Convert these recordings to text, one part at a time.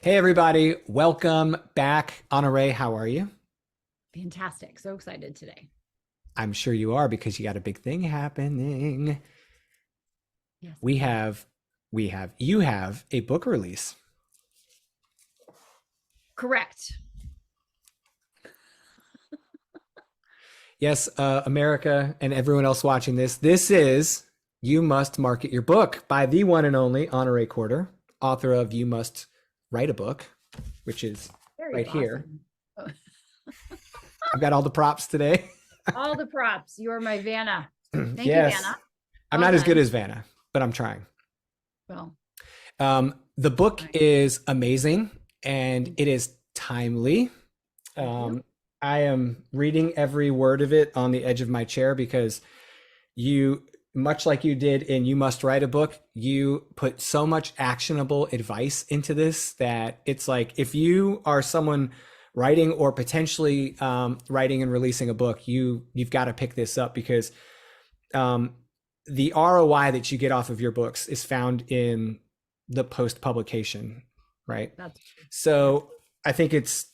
Hey everybody, welcome back. Honoree, how are you? Fantastic. So excited today. I'm sure you are because you got a big thing happening. Yes, I We do. have you have a book release. Correct. Yes, America and everyone else watching this. This is You Must Market Your Book by the one and only Honoree Corder, author of You Must Write a Book, which is Very right here. bossy. Oh, I've got all the props today. all the props. You're my Vanna. Thank you, Yes, Vanna. I'm Well not as good done. as Vanna, but I'm trying. Well, The book fine. is amazing and Thank it is timely. you. Um, I am reading every word of it on the edge of my chair because you, much like you did in You Must Write a Book, you put so much actionable advice into this that it's like if you are someone writing or potentially writing and releasing a book, you've got to pick this up because um, the ROI that you get off of your books is found in the post publication, right? That's yep. So I think it's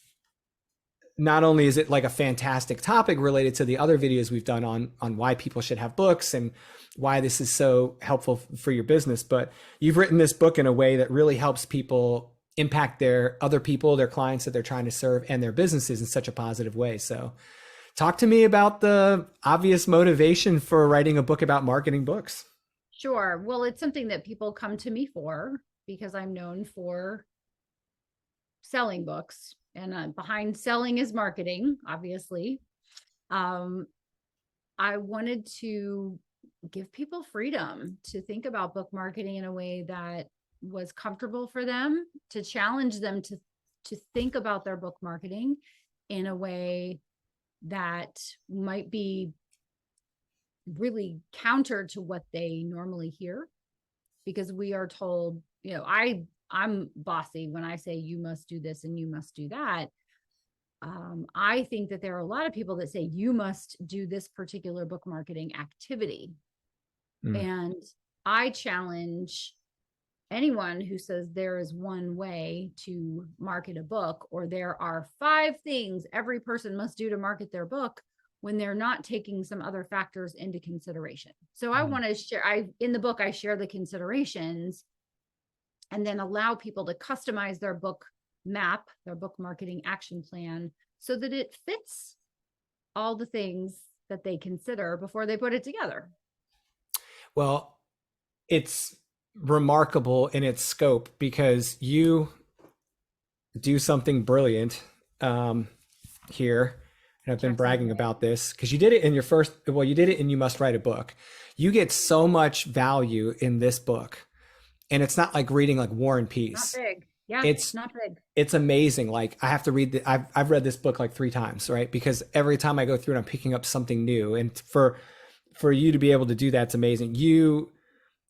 not only is it like a fantastic topic related to the other videos we've done on why people should have books and why this is so helpful for your business, but you've written this book in a way that really helps people impact their other people, their clients that they're trying to serve, and their businesses in such a positive way. So talk to me about the obvious motivation for writing a book about marketing books. Sure. Well, it's something that people come to me for because I'm known for selling books, and behind selling is marketing, obviously. Um, I wanted to give people freedom to think about book marketing in a way that was comfortable for them, to challenge them to think about their book marketing in a way that might be really counter to what they normally hear, because we are told, I'm bossy when I say you must do this and you must do that. I think that there are a lot of people that say you must do this particular book marketing activity. Mm. And I challenge anyone who says there is one way to market a book, or there are five things every person must do to market their book, when they're not taking some other factors into consideration. So I Mm. want to share, in the book, I share the considerations and then allow people to customize their book map, their book marketing action plan, so that it fits all the things that they consider before they put it together. Well, it's remarkable in its scope because you do something brilliant um, here. And I've been Checks out. bragging about this because you did it in your first, well, you did it in You Must Write a Book. You get so much value in this book. And it's not like reading like War and Not Peace. big. Yeah, It's not big. it's amazing. Like I have to read I've read this book like 3 times, right? Because every time I go through it, I'm picking up something new. And for you to be able to do that's amazing. You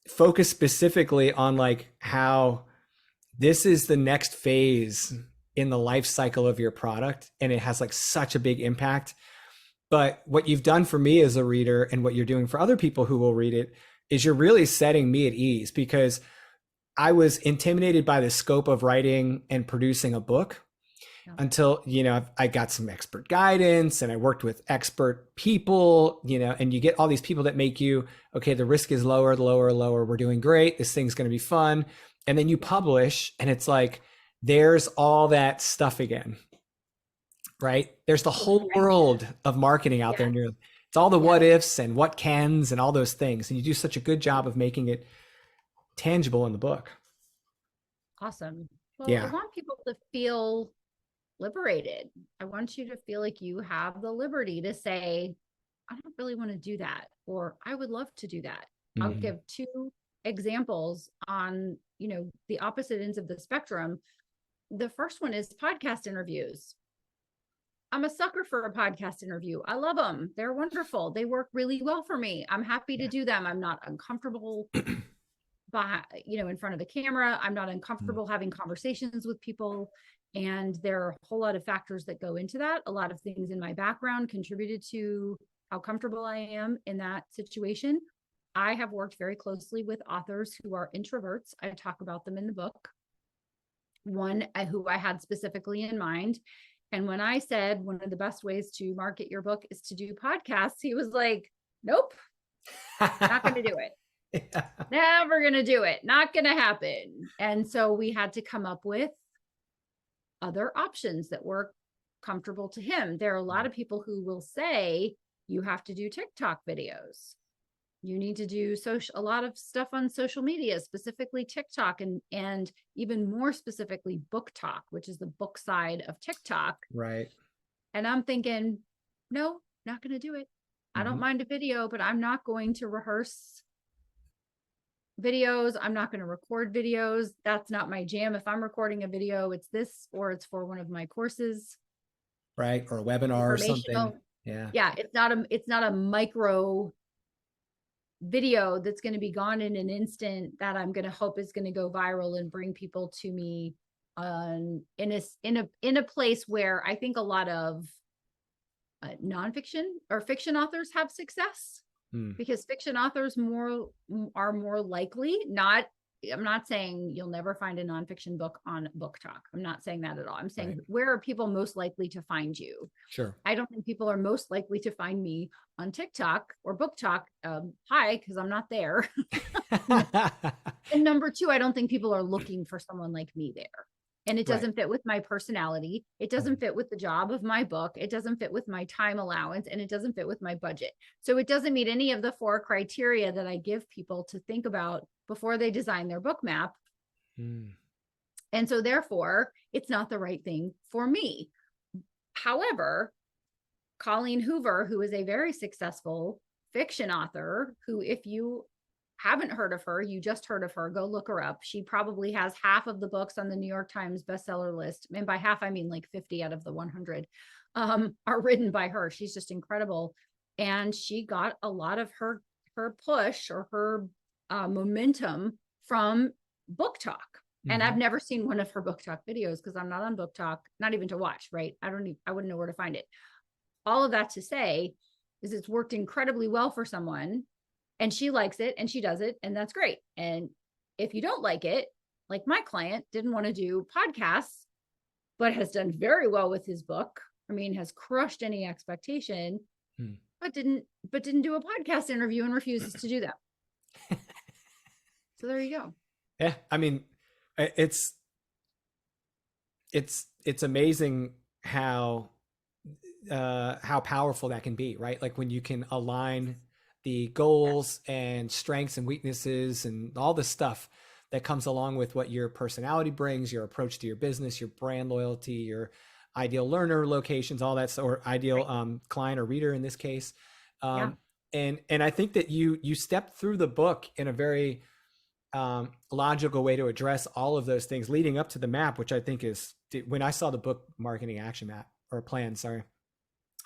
focus specifically on like how this is the next phase in the life cycle of your product and it has like such a big impact. But what you've done for me as a reader and what you're doing for other people who will read it is you're really setting me at ease because I was intimidated by the scope of writing and producing a book Yeah. until, I got some expert guidance and I worked with expert people, and you get all these people that make you, okay, the risk is lower, lower, lower. We're doing great. This thing's going to be fun. And then you publish and it's like, there's all that stuff again, right? There's the whole Right. world of marketing out there. Yes. And it's all the what Yes. ifs and what cans and all those things. And you do such a good job of making it tangible in the book. Awesome. Well, I Yeah. want people to feel liberated. I want you to feel like you have the liberty to say, I don't really want to do that, or I would love to do that. I'll Mhm. give two examples on, the opposite ends of the spectrum. The first one is podcast interviews. I'm a sucker for a podcast interview. I love them. They're wonderful. They work really well for me. I'm happy to Yeah. do them. I'm not uncomfortable by, in front of the camera. I'm not Mm. uncomfortable having conversations with people. And there are a whole lot of factors that go into that. A lot of things in my background contributed to how comfortable I am in that situation. I have worked very closely with authors who are introverts. I talk about them in the book. one who I had specifically in mind. And when I said one of the best ways to market your book is to do podcasts, he was like, nope, not going to do it. Yeah. Never going to do it. Not going to happen. And so we had to come up with other options that were comfortable to him. There are a lot of people who will say, you have to do TikTok videos. You need to do a lot of stuff on social media, specifically TikTok, and even more specifically Book Talk, which is the book side of TikTok. Right. And I'm thinking, no, not going to do it. I don't mind a video, but I'm not going to rehearse videos. I'm not going to record videos. That's not my jam. If I'm recording a video, it's this, or it's for one of my courses. Right. Or a webinar or something. Yeah. Yeah. It's not a micro video that's going to be gone in an instant that I'm going to hope is going to go viral and bring people to me in a place where I think a lot of nonfiction or fiction authors have success, because fiction authors are more likely. I'm not saying you'll never find a nonfiction book on Book Talk. I'm not saying that at all. I'm saying, where are people most likely to find you? Sure. I don't think people are most likely to find me on TikTok or Book Talk. Hi, because I'm not there. And number two, I don't think people are looking for someone like me there. And it doesn't fit with my personality. It doesn't fit with the job of my book. It doesn't fit with my time allowance, and it doesn't fit with my budget. So it doesn't meet any of the 4 criteria that I give people to think about before they design their book map. And so therefore, it's not the right thing for me. However, Colleen Hoover, who is a very successful fiction author, who, if you haven't heard of her, you just heard of her, go look her up. She probably has half of the books on the New York Times bestseller list. And by half, I mean like 50 out of the 100 are written by her. She's just incredible. And she got a lot of her push or her momentum from Book Talk. And I've never seen one of her Book Talk videos because I'm not on Book Talk, not even to watch, right? I wouldn't know where to find it. All of that to say is it's worked incredibly well for someone, and she likes it and she does it, and that's great. And if you don't like it, like my client didn't want to do podcasts, but has done very well with his book. I mean, has crushed any expectation, but didn't do a podcast interview and refuses to do that. So there you go. Yeah. I mean, it's amazing how powerful that can be, right? Like when you can align the goals and strengths and weaknesses and all the stuff that comes along with what your personality brings, your approach to your business, your brand loyalty, your ideal learner locations, all that, or ideal client or reader in this case. And I think that you stepped through the book in a very logical way to address all of those things leading up to the map, which I think is, when I saw the book marketing action map or plan, sorry,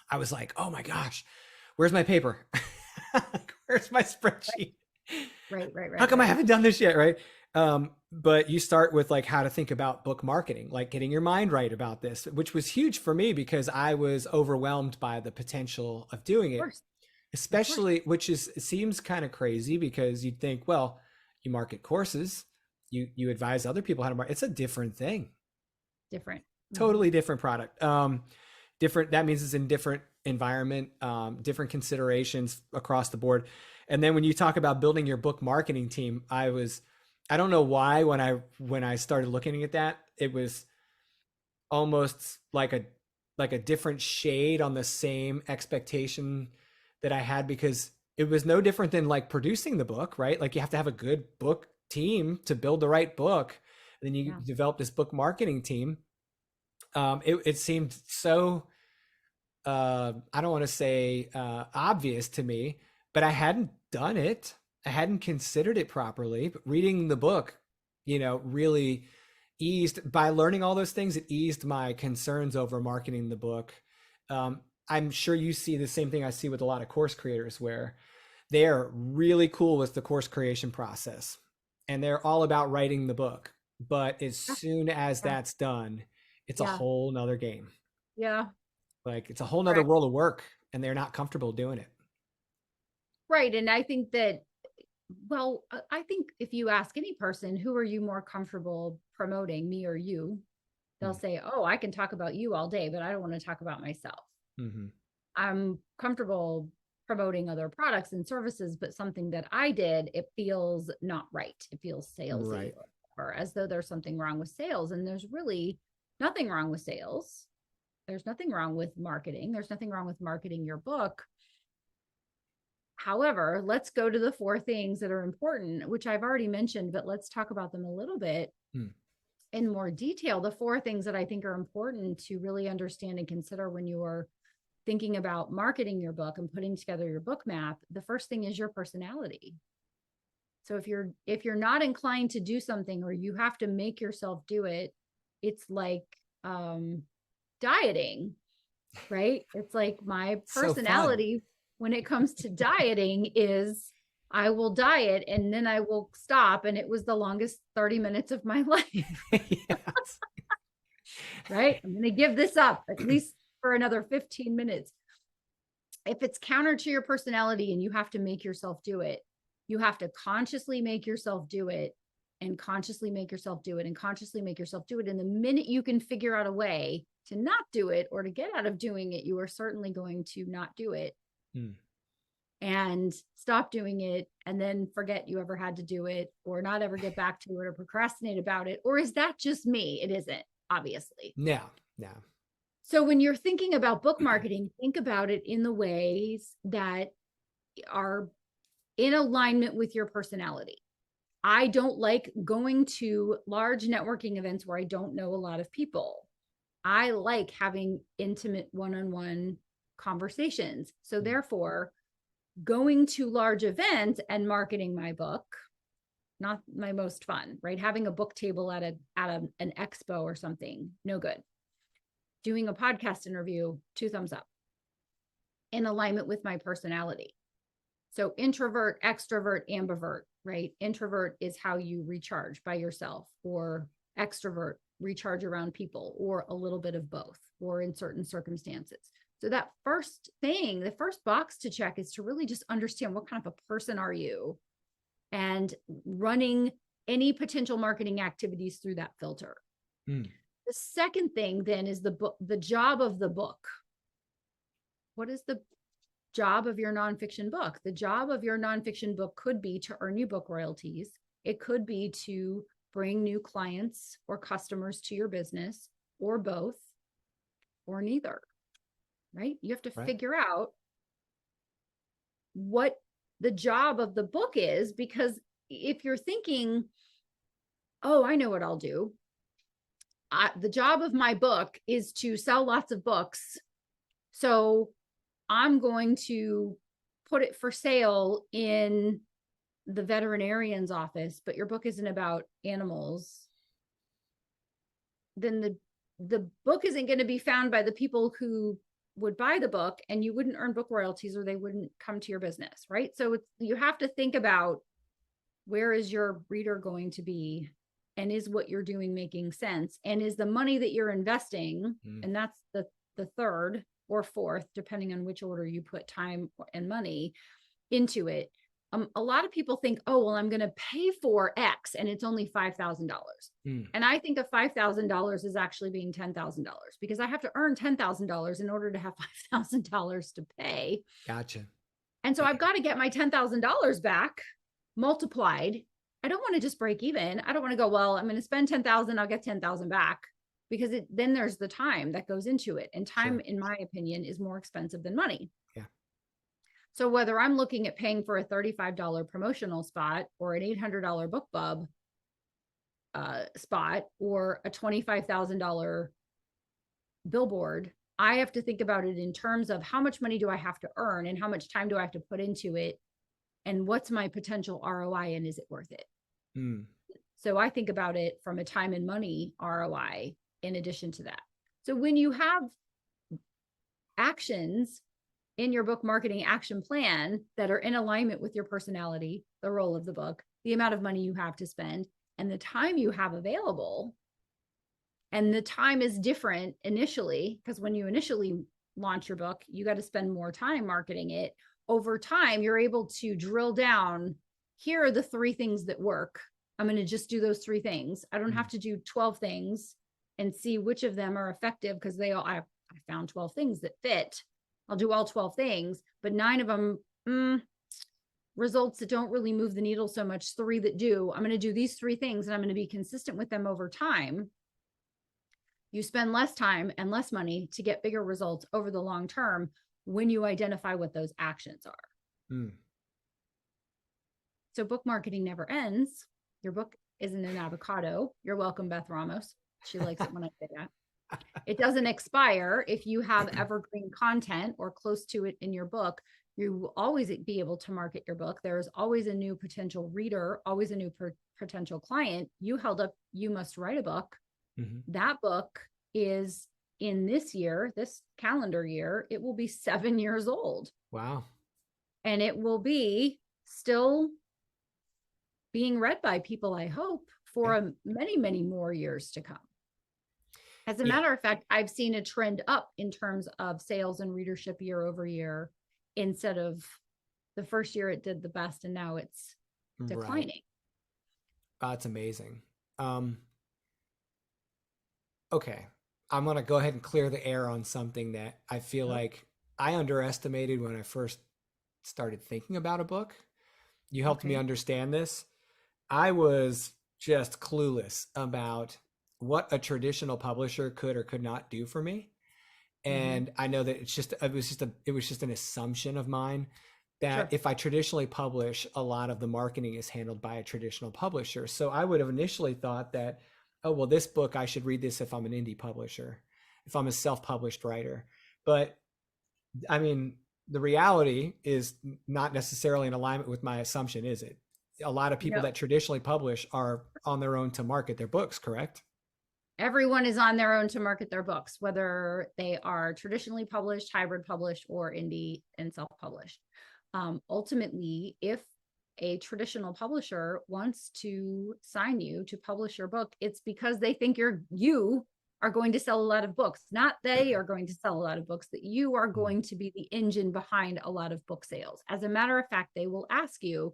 I was like, oh my gosh, where's my paper? Where's my spreadsheet? Right. How come I haven't done this yet? Right. But you start with like how to think about book marketing, like getting your mind right about this, which was huge for me because I was overwhelmed by the potential of doing it, especially, which seems kind of crazy because you'd think, well, you market courses, you advise other people how to market. It's a different thing. Totally different product. Different. That means it's in different environment, different considerations across the board. And then when you talk about building your book marketing team, I don't know why when I started looking at that, it was almost like a different shade on the same expectation that I had, because it was no different than like producing the book, right? Like you have to have a good book team to build the right book. And then you develop this book marketing team. It seemed so, I don't want to say obvious to me, but I hadn't done it. I hadn't considered it properly. But reading the book, really eased, by learning all those things, it eased my concerns over marketing the book. I'm sure you see the same thing I see with a lot of course creators, where they're really cool with the course creation process and they're all about writing the book. But as soon as that's done, it's a whole nother game. Yeah. Like it's a whole nother world of work, and they're not comfortable doing it. Right. And I think that Well, I think if you ask any person, who are you more comfortable promoting, me or you? They'll say, oh, I can talk about you all day, but I don't want to talk about myself. Mm-hmm. I'm comfortable promoting other products and services, but something that I did, it feels not right. It feels salesy, Right. or as though there's something wrong with sales. And there's really nothing wrong with sales. There's nothing wrong with marketing. There's nothing wrong with marketing your book. However, let's go to the 4 things that are important, which I've already mentioned, but let's talk about them a little bit in more detail. The 4 things that I think are important to really understand and consider when you are thinking about marketing your book and putting together your book map. The first thing is your personality. So if you're not inclined to do something, or you have to make yourself do it, it's like dieting, right? It's like my personality when it comes to dieting is I will diet and then I will stop. And it was the longest 30 minutes of my life. Yes. Right? I'm going to give this up at least for another 15 minutes. If it's counter to your personality and you have to make yourself do it, you have to consciously make yourself do it, and consciously make yourself do it, and consciously make yourself do it. And the minute you can figure out a way to not do it or to get out of doing it, you are certainly going to not do it and stop doing it, and then forget you ever had to do it, or not ever get back to it, or procrastinate about it. Or is that just me? It isn't, obviously. Yeah. So when you're thinking about book marketing, think about it in the ways that are in alignment with your personality. I don't like going to large networking events where I don't know a lot of people. I like having intimate one-on-one conversations. So therefore, going to large events and marketing my book, not my most fun, right? Having a book table at an expo or something, no good. Doing a podcast interview, 2 thumbs up. In alignment with my personality. So introvert, extrovert, ambivert, right? Introvert is how you recharge by yourself, or extrovert, recharge around people, or a little bit of both, or in certain circumstances. So that first thing, the first box to check is to really just understand what kind of a person are you, and running any potential marketing activities through that filter. The second thing then is the job of the book. What is the job of your nonfiction book? The job of your nonfiction book could be to earn you book royalties. It could be to bring new clients or customers to your business, or both, or neither, right? You have to figure out what the job of the book is, because if you're thinking, oh, I know what I'll do. The job of my book is to sell lots of books. So I'm going to put it for sale in the veterinarian's office, but your book isn't about animals. Then the book isn't going to be found by the people who would buy the book, and you wouldn't earn book royalties, or they wouldn't come to your business, right? So you have to think about, where is your reader going to be, and is what you're doing making sense, and is the money that you're investing, and that's the third or fourth, depending on which order you put time and money into it. A lot of people think, oh, well, I'm going to pay for X and it's only $5,000. And I think of $5,000 as actually being $10,000, because I have to earn $10,000 in order to have $5,000 to pay. Gotcha. And so I've got to get my $10,000 back multiplied. I don't want to just break even. I don't want to go, well, I'm going to spend 10,000, I'll get 10,000 back, because then there's the time that goes into it. And time, in my opinion, is more expensive than money. Yeah. So whether I'm looking at paying for a $35 promotional spot, or an $800 BookBub spot, or a $25,000 billboard, I have to think about it in terms of how much money do I have to earn, and how much time do I have to put into it, and what's my potential ROI, and is it worth it? So I think about it from a time and money ROI in addition to that. So when you have actions in your book marketing action plan that are in alignment with your personality, the role of the book, the amount of money you have to spend, and the time you have available, and the time is different initially, because when you initially launch your book, you got to spend more time marketing it. Over time, you're able to drill down here are the 3 things that work. I'm going to just do those 3 things. I don't Mm. have to do 12 things and see which of them are effective, because I found 12 things that fit. I'll do all 12 things, but 9 of them, results that don't really move the needle so much, 3 that do. I'm going to do these 3 things and I'm going to be consistent with them over time. You spend less time and less money to get bigger results over the long term when you identify what those actions are. Mm. So book marketing never ends. Your book isn't an avocado. You're welcome, Beth Ramos. She likes it when I say that. It doesn't expire. If you have evergreen content or close to it in your book, you will always be able to market your book. There is always a new potential reader, always a new potential client. You held up, you must write a book. Mm-hmm. That book is in this year, this calendar year, it will be 7 years old. Wow. And it will be still being read by people, I hope, for many, many more years to come. As a matter of fact, I've seen a trend up in terms of sales and readership year over year, instead of the first year it did the best and now it's declining. Right. That's amazing. Okay. I'm going to go ahead and clear the air on something that I feel like I underestimated when I first started thinking about a book. You helped me understand this. I was just clueless about what a traditional publisher could or could not do for me. And I know that it was just an assumption of mine that if I traditionally publish, a lot of the marketing is handled by a traditional publisher. So I would have initially thought that, oh, well, this book, I should read this if I'm an indie publisher, if I'm a self-published writer. But I mean, the reality is not necessarily in alignment with my assumption, is it? A lot of people that traditionally publish are on their own to market their books, correct? Everyone is on their own to market their books, whether they are traditionally published, hybrid published, or indie and self-published. Ultimately, if a traditional publisher wants to sign you to publish your book, it's because they think you are going to sell a lot of books, not they are going to sell a lot of books, that you are going to be the engine behind a lot of book sales. As a matter of fact, they will ask you,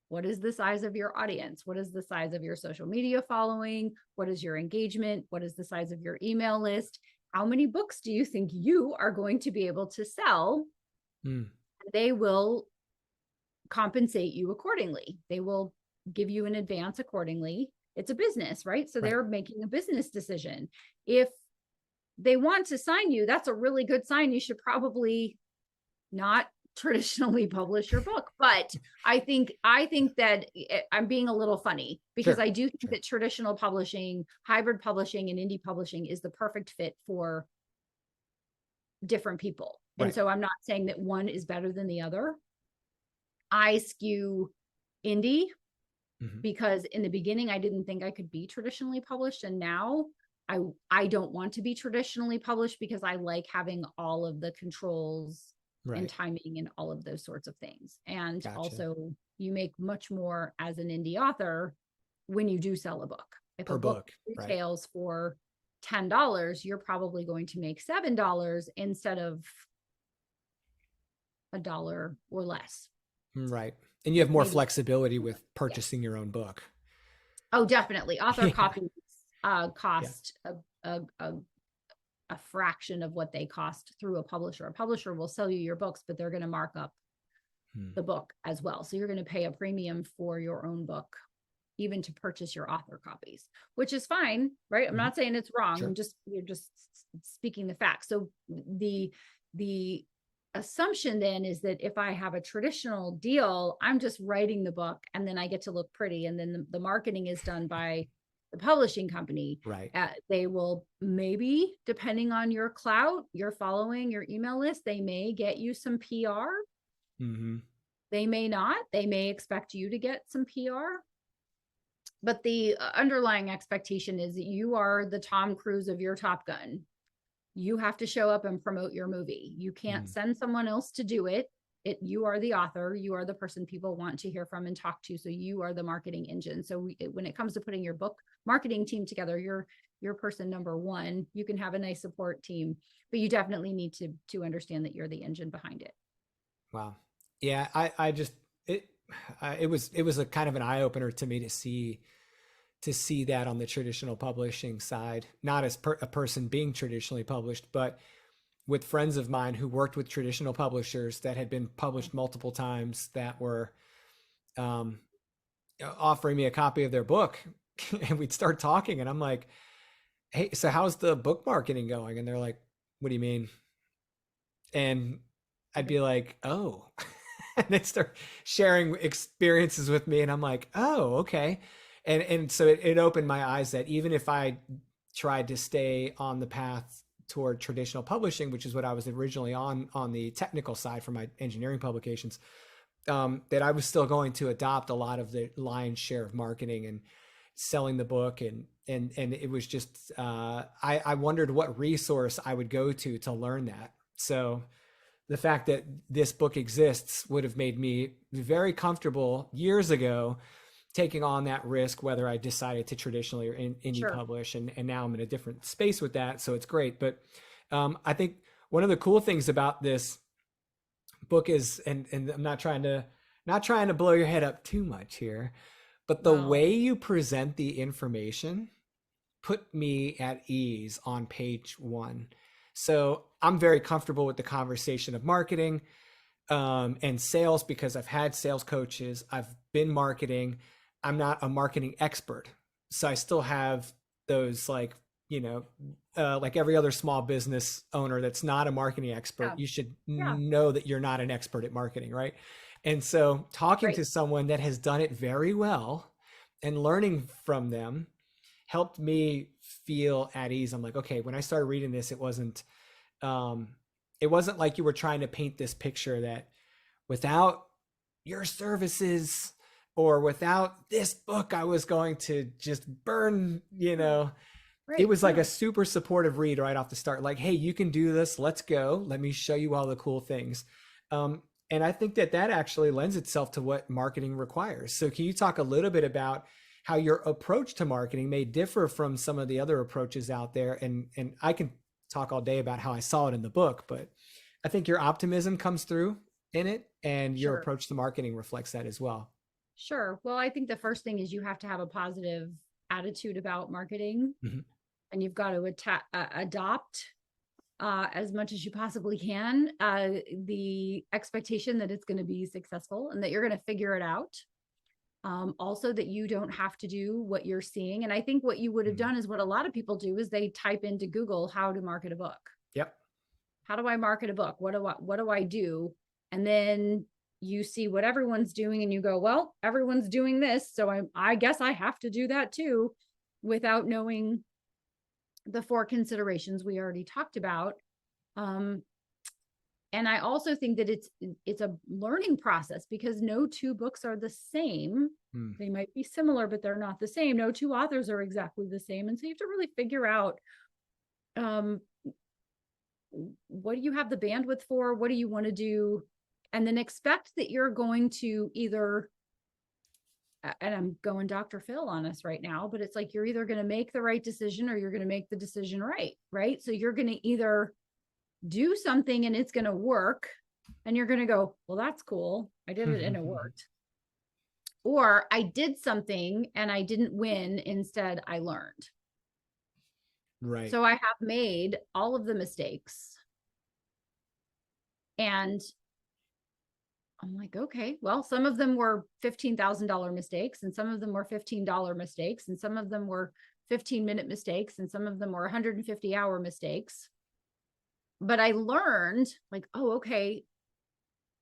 what is the size of your audience? What is the size of your social media following? What is your engagement? What is the size of your email list? How many books do you think you are going to be able to sell? They will compensate you accordingly. They will give you an advance accordingly. It's a business, right? So they're making a business decision. If they want to sign you, that's a really good sign. You should probably not traditionally publish your book. But I think that I'm being a little funny, because I do think that traditional publishing, hybrid publishing, and indie publishing is the perfect fit for different people. And so I'm not saying that one is better than the other. I skew indie because in the beginning I didn't think I could be traditionally published, and now I don't want to be traditionally published because I like having all of the controls and timing and all of those sorts of things. And also, you make much more as an indie author when you do sell a book. If a book retails for $10, you're probably going to make $7 instead of $1 or less. Right. And you have more flexibility with purchasing your own book. Oh, definitely. Author copies cost a fraction of what they cost through a publisher. A publisher will sell you your books, but they're going to mark up the book as well. So you're going to pay a premium for your own book, even to purchase your author copies, which is fine, right? I'm not saying it's wrong. You're just speaking the facts. So the assumption then is that if I have a traditional deal, I'm just writing the book and then I get to look pretty, and then the marketing is done by the publishing company. They will, maybe depending on your clout, your following, your email list, they may get you some PR. They may not. They may expect you to get some PR. But the underlying expectation is that you are the Tom Cruise of your Top Gun. You have to show up and promote your movie. You can't send someone else to do it. You are the author. You are the person people want to hear from and talk to. So you are the marketing engine. So when it comes to putting your book marketing team together, you're person number one. You can have a nice support team, but you definitely need to understand that you're the engine behind it. Wow. Yeah. it was a kind of an eye opener to me to see that on the traditional publishing side, not as a person being traditionally published, but with friends of mine who worked with traditional publishers that had been published multiple times that were um, offering me a copy of their book. And we'd start talking, and I'm like, hey, so how's the book marketing going? And they're like, what do you mean? And I'd be like, oh. And they start sharing experiences with me, and I'm like, oh, okay. And so it opened my eyes that even if I tried to stay on the path toward traditional publishing, which is what I was originally on the technical side for my engineering publications, that I was still going to adopt a lot of the lion's share of marketing and selling the book. And it was just, I wondered what resource I would go to learn that. So the fact that this book exists would have made me very comfortable years ago taking on that risk, whether I decided to traditionally or indie Sure. publish. And now I'm in a different space with that. So it's great. But I think one of the cool things about this book is, and I'm not trying to blow your head up too much here, but the No. way you present the information put me at ease on page 1. So I'm very comfortable with the conversation of marketing and sales because I've had sales coaches. I've been marketing. I'm not a marketing expert. So I still have those like every other small business owner that's not a marketing expert, Yeah. you should Yeah. know that you're not an expert at marketing, right? And so talking Right. to someone that has done it very well and learning from them helped me feel at ease. I'm like, okay, when I started reading this, it wasn't like you were trying to paint this picture that without your services or without this book, I was going to just burn, It Right. was like No. a super supportive read right off the start. Like, hey, you can do this. Let's go. Let me show you all the cool things. And I think that actually lends itself to what marketing requires. So can you talk a little bit about how your approach to marketing may differ from some of the other approaches out there? And I can talk all day about how I saw it in the book, but I think your optimism comes through in it, and your Sure. approach to marketing reflects that as well. Sure. Well, I think the first thing is you have to have a positive attitude about marketing, Mhm. and you've got to adopt as much as you possibly can the expectation that it's going to be successful and that you're going to figure it out. Also, that you don't have to do what you're seeing. And I think what you would have Mhm. done is what a lot of people do is they type into Google how to market a book. Yep. How do I market a book? What do I do? And then you see what everyone's doing and you go, well, everyone's doing this, so I guess I have to do that too, without knowing the 4 considerations we already talked about. And I also think that it's a learning process because no 2 books are the same. Mm. They might be similar, but they're not the same. No 2 authors are exactly the same. And so you have to really figure out what do you have the bandwidth for? What do you want to do? And then expect that you're going to either, and I'm going Dr. Phil on us right now, but it's like you're either going to make the right decision or you're going to make the decision right? So you're going to either do something and it's going to work and you're going to go, well, that's cool. I did it and it worked. Or I did something and I didn't win. Instead, I learned. Right. So I have made all of the mistakes. And I'm like, okay, well, some of them were $15,000 mistakes, and some of them were $15 mistakes, and some of them were 15-minute mistakes, and some of them were 150-hour mistakes. But I learned like, oh, okay,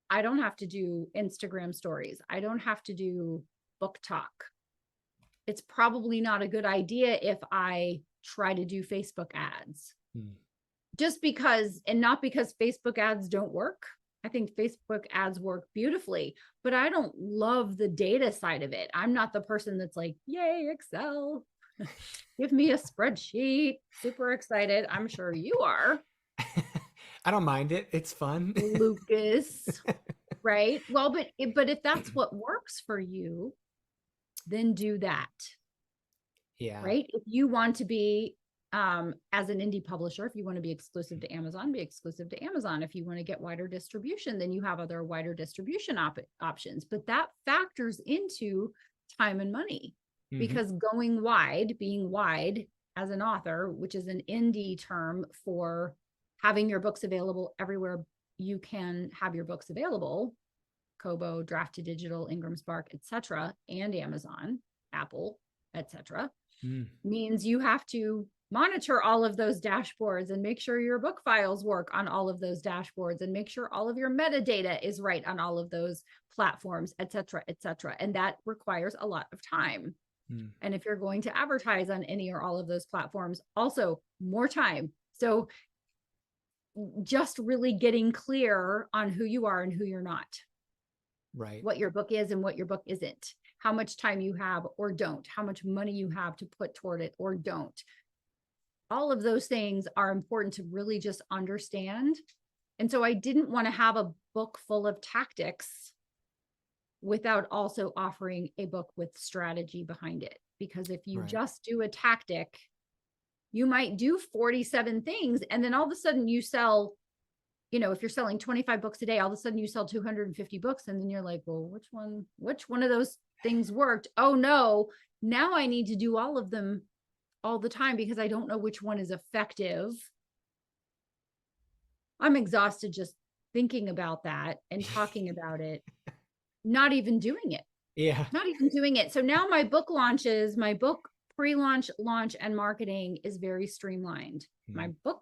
I don't have to do Instagram stories. I don't have to do book talk. It's probably not a good idea if I try to do Facebook ads. Just because, and not because Facebook ads don't work. I think Facebook ads work beautifully, but I don't love the data side of it. I'm not the person that's like, yay, Excel, give me a spreadsheet, super excited. I'm sure you are. I don't mind it. It's fun. Lucas, right? Well, but if that's what works for you, then do that. Yeah. Right? If you want to be as an indie publisher, if you want to be exclusive to Amazon, be exclusive to Amazon. If you want to get wider distribution, then you have other wider distribution options. But that factors into time and money, because going wide, being wide as an author, which is an indie term for having your books available everywhere you can have your books available, Kobo, Draft to Digital, Ingram Spark, etc., and Amazon, Apple, etc., means you have to monitor all of those dashboards and make sure your book files work on all of those dashboards and make sure all of your metadata is right on all of those platforms, etc., etc. And that requires a lot of time. And if you're going to advertise on any or all of those platforms, also more time. So just really getting clear on who you are and who you're not. Right. What your book is and what your book isn't. How much time you have or don't. How much money you have to put toward it or don't. All of those things are important to really just understand. And so I didn't want to have a book full of tactics without also offering a book with strategy behind it. Because if you just do a tactic, you might do 47 things and then all of a sudden you sell, you know, if you're selling 25 books a day, all of a sudden you sell 250 books. And then you're like, well, which one of those things worked? Oh no, now I need to do all of them all the time because I don't know which one is effective. I'm exhausted just thinking about that and talking about it, not even doing it. Yeah. Not even doing it. So now my book launches, my book pre-launch, launch, and marketing is very streamlined. My book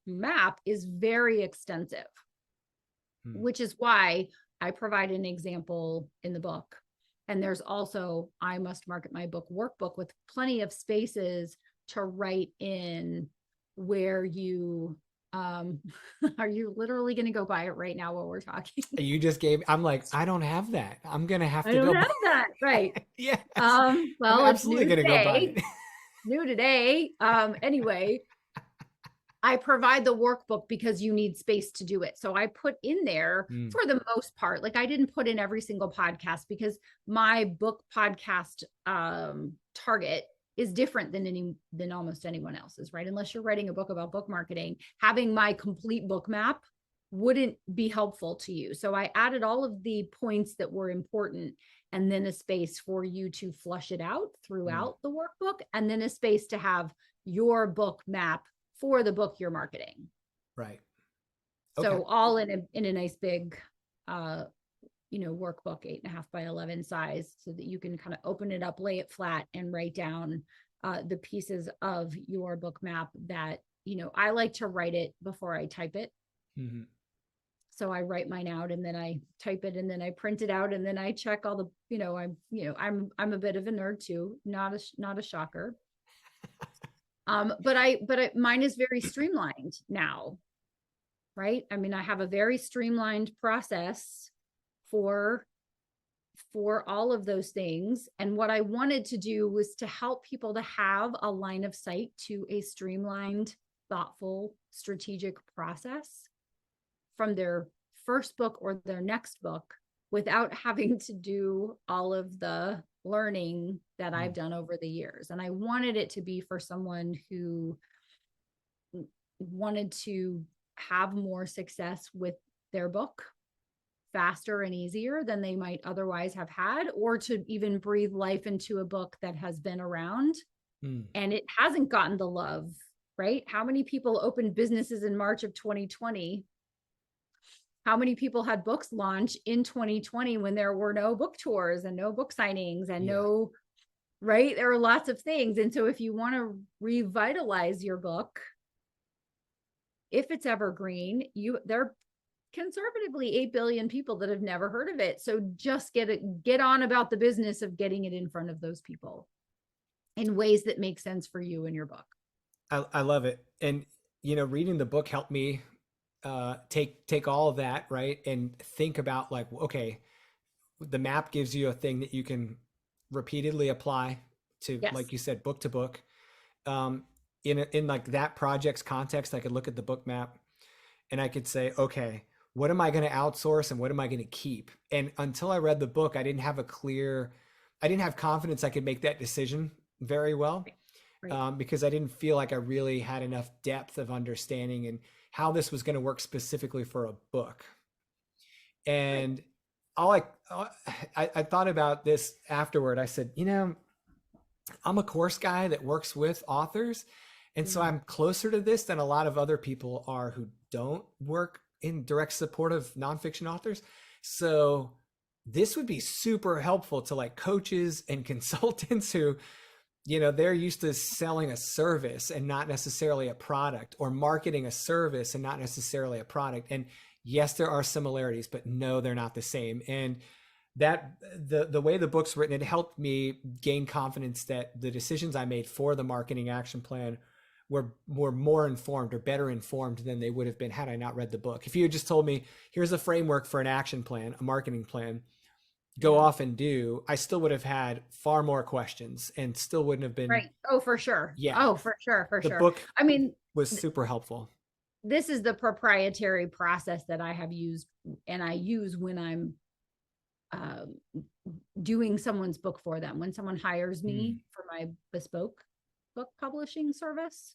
map is very extensive, which is why I provide an example in the book. And there's also, I must market my book workbook with plenty of spaces to write in where you, are you literally going to go buy it right now while we're talking? You just gave, I'm like, I don't have that. I'm going to have to I go don't have that. Right. Yeah. Well, I'm absolutely going to go buy it. New today. Anyway, I provide the workbook because you need space to do it. So I put in there for the most part, like I didn't put in every single podcast because my book podcast target is different than almost anyone else's, right? Unless you're writing a book about book marketing, having my complete book map wouldn't be helpful to you. So I added all of the points that were important and then a space for you to flush it out throughout the workbook, and then a space to have your book map for the book you're marketing. Right. So Okay. all in a nice big, workbook, 8.5 by 11 size, so that you can kind of open it up, lay it flat, and write down the pieces of your book map that, I like to write it before I type it. So I write mine out and then I type it and then I print it out and then I check all the, I'm a bit of a nerd too, not a shocker. But mine is very streamlined now, right? I mean, I have a very streamlined process for all of those things. And what I wanted to do was to help people to have a line of sight to a streamlined, thoughtful, strategic process from their first book or their next book without having to do all of the learning that I've done over the years. And I wanted it to be for someone who wanted to have more success with their book faster and easier than they might otherwise have had, or to even breathe life into a book that has been around and it hasn't gotten the love, right? How many people opened businesses in March of 2020? How many people had books launch in 2020 when there were no book tours and no book signings and no, right? There are lots of things. And so if you want to revitalize your book, if it's evergreen, there are conservatively 8 billion people that have never heard of it. So just get on about the business of getting it in front of those people in ways that make sense for you and your book. I love it. And, reading the book helped me take all of that, right, and think about like, okay, the map gives you a thing that you can repeatedly apply to, like you said, book to book. In like that project's context, I could look at the book map and I could say, okay, what am I going to outsource and what am I going to keep? And until I read the book, I didn't have confidence I could make that decision very well. Right. because I didn't feel like I really had enough depth of understanding and how this was going to work specifically for a book. Right. And I thought about this afterward. I said, I'm a course guy that works with authors. And so Mm. I'm closer to this than a lot of other people are who don't work in direct support of nonfiction authors. So this would be super helpful to like coaches and consultants who, they're used to selling a service and not necessarily a product, or marketing a service and not necessarily a product. And yes, there are similarities, but no, they're not the same. And that the way the book's written, it helped me gain confidence that the decisions I made for the marketing action plan were more informed or better informed than they would have been had I not read the book. If you had just told me, here's a framework for an action plan, a marketing plan, go Yeah. off and do, I still would have had far more questions and still wouldn't have been. Right. Oh, for sure. Yeah. Oh, for sure. For The sure. book I mean, was super helpful. this is the proprietary process that I have used and I use when I'm uh, doing someone's book for them. When someone hires me for my bespoke book publishing service,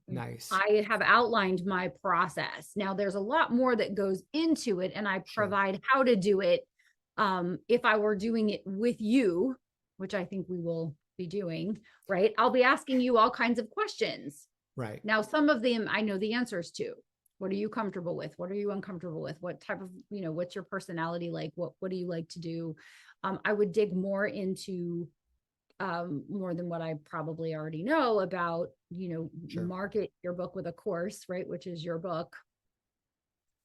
Nice. I have outlined my process. Now there's a lot more that goes into it, and I Sure. provide how to do it. If I were doing it with you, which I think we will be doing, right? I'll be asking you all kinds of questions. Right. Now, some of them I know the answers to. What are you comfortable with? What are you uncomfortable with? What type of, what's your personality like? What do you like to do? I would dig more into more than what I probably already know about, Sure. market your book with a course, right? Which is your book.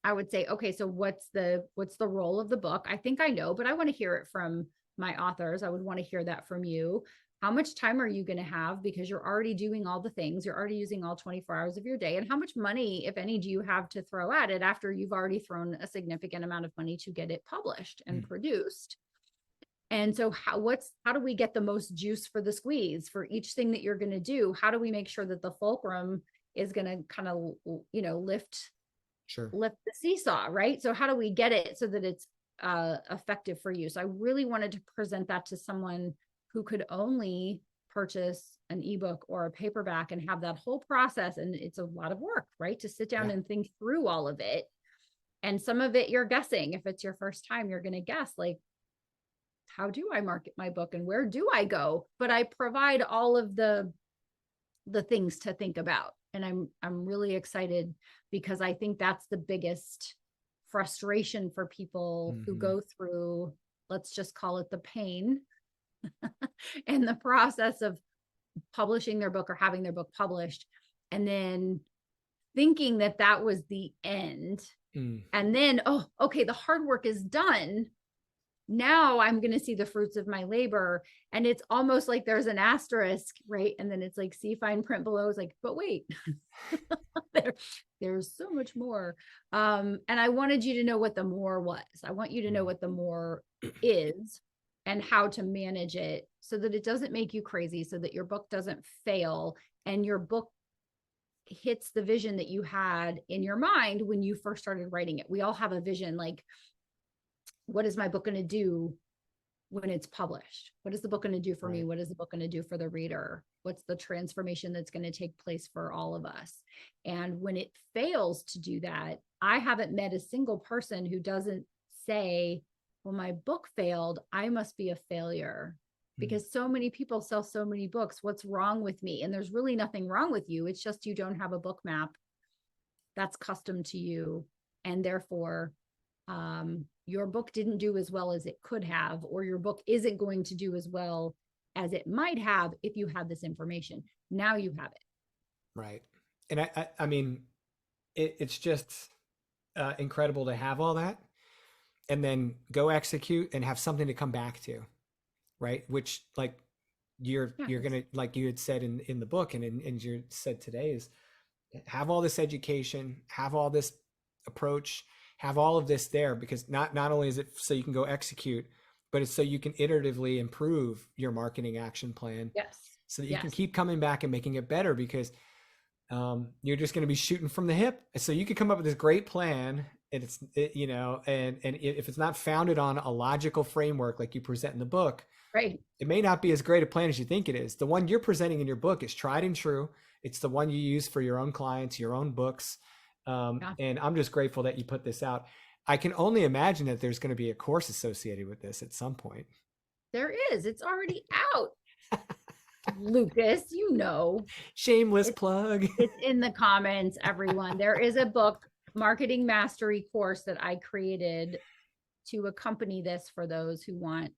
I would say, okay, so what's the role of the book? I think I know, but I want to hear it from my authors. I would want to hear that from you. How much time are you going to have? Because you're already doing all the things. You're already using all 24 hours of your day. And how much money, if any, do you have to throw at it after you've already thrown a significant amount of money to get it published and produced? And so how do we get the most juice for the squeeze for each thing that you're going to do? How do we make sure that the fulcrum is going to kind of, lift the seesaw, right? So how do we get it so that it's effective for you? So I really wanted to present that to someone who could only purchase an ebook or a paperback and have that whole process. And it's a lot of work, right? To sit down and think through all of it. And some of it you're guessing. If it's your first time, you're going to guess like, how do I market my book and where do I go? But I provide all of the things to think about. And I'm really excited because I think that's the biggest frustration for people who go through, let's just call it the pain and the process of publishing their book or having their book published, and then thinking that that was the end. And then, oh, okay, the hard work is done. Now I'm going to see the fruits of my labor. And it's almost like there's an asterisk, right? And then it's like, see fine print below. It's like, but wait, there's so much more. And I wanted you to know what the more was. I want you to know what the more is and how to manage it so that it doesn't make you crazy, so that your book doesn't fail and your book hits the vision that you had in your mind when you first started writing it. We all have a vision, like, what is my book going to do when it's published? What is the book going to do for me? What is the book going to do for the reader? What's the transformation that's going to take place for all of us? And when it fails to do that, I haven't met a single person who doesn't say, well, my book failed, I must be a failure. Because so many people sell so many books. What's wrong with me? And there's really nothing wrong with you. It's just you don't have a book map that's custom to you. And therefore, your book didn't do as well as it could have, or your book isn't going to do as well as it might have if you had this information. Now you have it. Right. And I mean, it's just incredible to have all that and then go execute and have something to come back to. Right. Which, like, you're going to, like you had said in the book and you said today, is have all this education, have all this approach, have all of this there, because not only is it so you can go execute, but it's so you can iteratively improve your marketing action plan. Yes. So that you can keep coming back and making it better, because you're just going to be shooting from the hip. So you could come up with this great plan, and and if it's not founded on a logical framework like you present in the book, Right. It may not be as great a plan as you think it is. The one you're presenting in your book is tried and true. It's the one you use for your own clients, your own books. Yeah. And I'm just grateful that you put this out. I can only imagine that there's going to be a course associated with this at some point. There is. It's already out. Lucas, you know. Shameless It's plug. it's in the comments, everyone. There is a book, Marketing Mastery course that I created to accompany this for those who want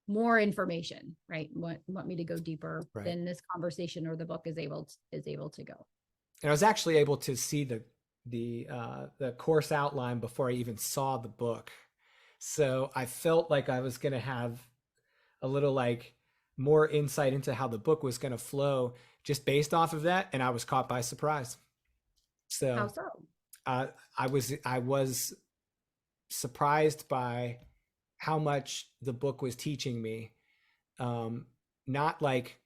more information, right? Want me to go deeper Right. than this conversation or the book is able to go. And I was actually able to see the course outline before I even saw the book. So I felt like I was going to have a little like more insight into how the book was going to flow just based off of that, and I was caught by surprise. How So so? I was surprised by how much the book was teaching me. Not like,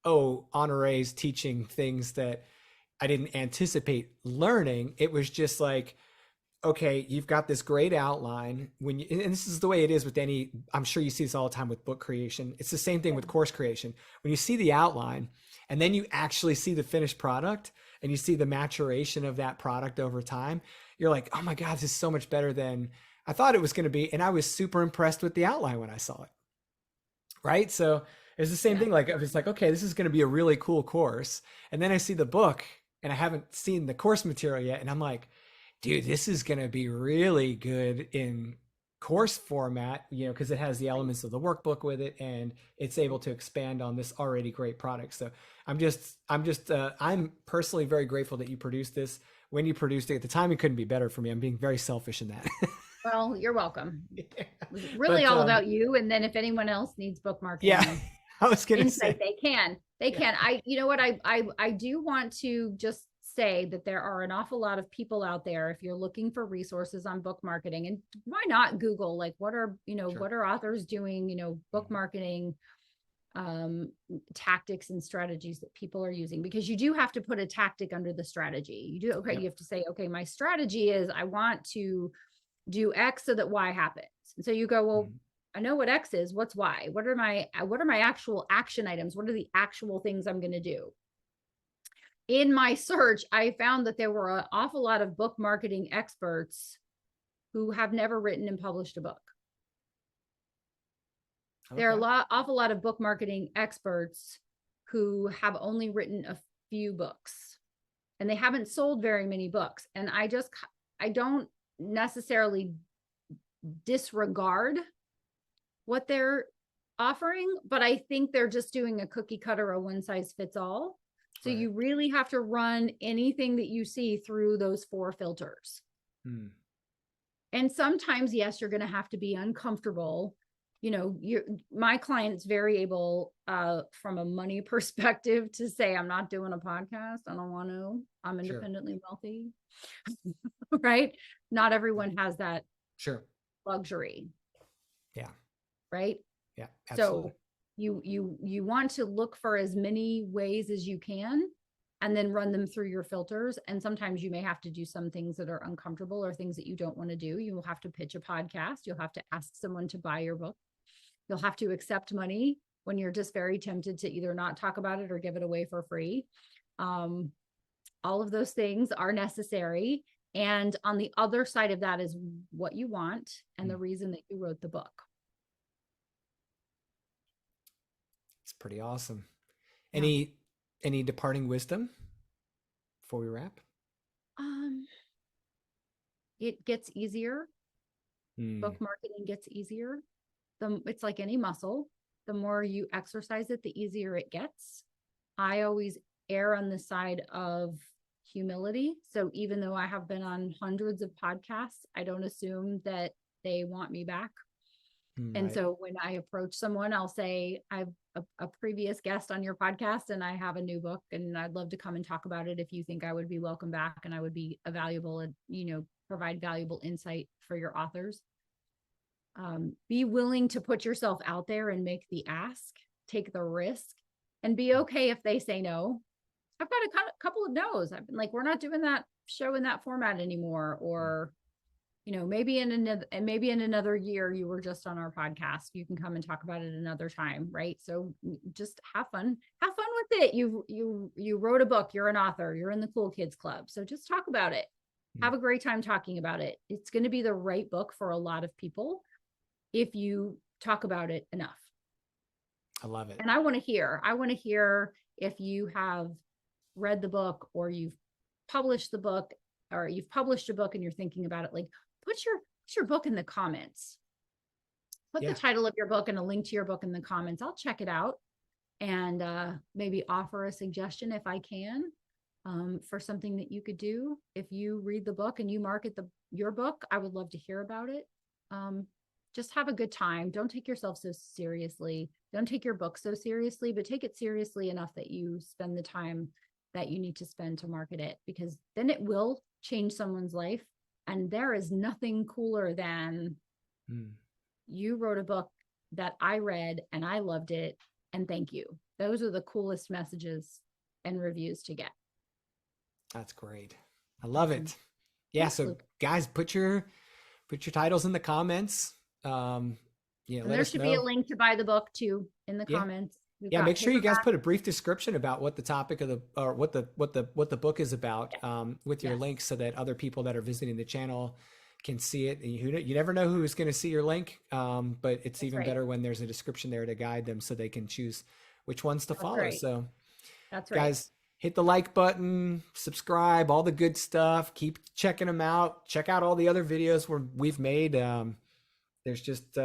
oh, Honoree's teaching things that I didn't anticipate learning. It was just like, okay, you've got this great outline when you, and this is the way it is with any, I'm sure you see this all the time with book creation. It's the same thing with course creation. When you see the outline and then you actually see the finished product and you see the maturation of that product over time, you're like, oh my God, this is so much better than I thought it was going to be. And I was super impressed with the outline when I saw it. Right. So it's the same thing. Like, I was like, okay, this is going to be a really cool course. And then I see the book and I haven't seen the course material yet. And I'm like, dude, this is going to be really good in course format, because it has the elements of the workbook with it and it's able to expand on this already great product. So I'm personally very grateful that you produced this. When you produced it, at the time, it couldn't be better for me. I'm being very selfish in that. Well, you're welcome. Yeah. It was really But all about you. And then if anyone else needs book yeah, marketing I was going to insight, say, they can. They yeah, can. You know what? I do want to just say that there are an awful lot of people out there. If you're looking for resources on book marketing, and why not Google, like, what are, sure. what are authors doing, book marketing tactics and strategies that people are using, because you do have to put a tactic under the strategy. You do, okay, Yep. you have to say, okay, my strategy is I want to do X so that Y happens. And so you go, well, Mhm. I know what X is, what's Y? What are my actual action items? What are the actual things I'm going to do? In my search, I found that there were an awful lot of book marketing experts who have never written and published a book. There are Okay. awful lot of book marketing experts who have only written a few books and they haven't sold very many books. And I don't necessarily disregard what they're offering, but I think they're just doing a cookie cutter, a one size fits all. So Right. you really have to run anything that you see through those 4 filters. Hmm. And sometimes, yes, you're going to have to be uncomfortable. My client's very able, from a money perspective, to say, I'm not doing a podcast. I don't want to. I'm Sure. independently wealthy. Right? Not everyone has that Sure. luxury. Yeah. Right? Yeah. So Absolutely. you want to look for as many ways as you can and then run them through your filters. And sometimes you may have to do some things that are uncomfortable or things that you don't want to do. You will have to pitch a podcast. You'll have to ask someone to buy your book. You'll have to accept money when you're just very tempted to either not talk about it or give it away for free. All of those things are necessary. And on the other side of that is what you want and the reason that you wrote the book. It's pretty awesome. Yeah. Any departing wisdom before we wrap? Um, it gets easier. Hmm. Book marketing gets easier. It's like any muscle. The more you exercise it, the easier it gets. I always err on the side of humility. So even though I have been on hundreds of podcasts, I don't assume that they want me back. And Right. so when I approach someone, I'll say, I've a previous guest on your podcast and I have a new book and I'd love to come and talk about it if you think I would be welcome back and I would be a valuable and, provide valuable insight for your authors. Be willing to put yourself out there and make the ask, take the risk, and be okay if they say no. I've got a couple of no's. I've been like, we're not doing that show in that format anymore. Or, maybe in another year, you were just on our podcast. You can come and talk about it another time. Right. So just have fun with it. You wrote a book, you're an author, you're in the Cool Kids Club. So just talk about it. Have a great time talking about it. It's going to be the right book for a lot of people if you talk about it enough. I love it. And I want to hear if you have read the book or you've published the book or you've published a book and you're thinking about it. Like, put your book in the comments. Put the title of your book and a link to your book in the comments. I'll check it out and maybe offer a suggestion if I can for something that you could do. If you read the book and you market your book, I would love to hear about it. Just have a good time. Don't take yourself so seriously. Don't take your book so seriously, but take it seriously enough that you spend the time that you need to spend to market it, because then it will change someone's life. And there is nothing cooler than you wrote a book that I read and I loved it. And thank you. Those are the coolest messages and reviews to get. That's great. I love it. Yeah. So guys, put your titles in the comments. There should be a link to buy the book too in the comments. Make sure you guys put a brief description about what the topic of what the book is about with your links, so that other people that are visiting the channel can see it. And you never know who's going to see your link, but it's even better when there's a description there to guide them so they can choose which ones to follow. Right. So that's right. Guys, hit the like button, subscribe, all the good stuff. Keep checking them out. Check out all the other videos we've made. There's just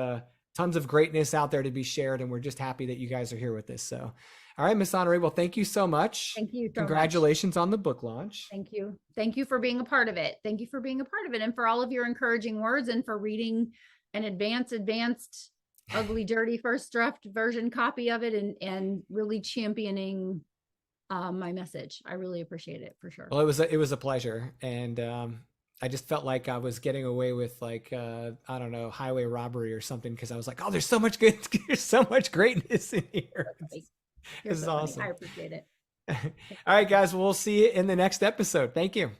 tons of greatness out there to be shared, and we're just happy that you guys are here with us. So, all right, Miss Honoree, well, thank you so much. Thank you so Congratulations on the book launch. Thank you. Thank you for being a part of it. Thank you for being a part of it, and for all of your encouraging words, and for reading an advanced, ugly, dirty first draft version copy of it, and really championing my message. I really appreciate it, for sure. Well, it was a pleasure, and I just felt like I was getting away with, like, I don't know, highway robbery or something, because I was like, oh, there's so much greatness in here. This is awesome. I appreciate it. All right, guys, we'll see you in the next episode. Thank you.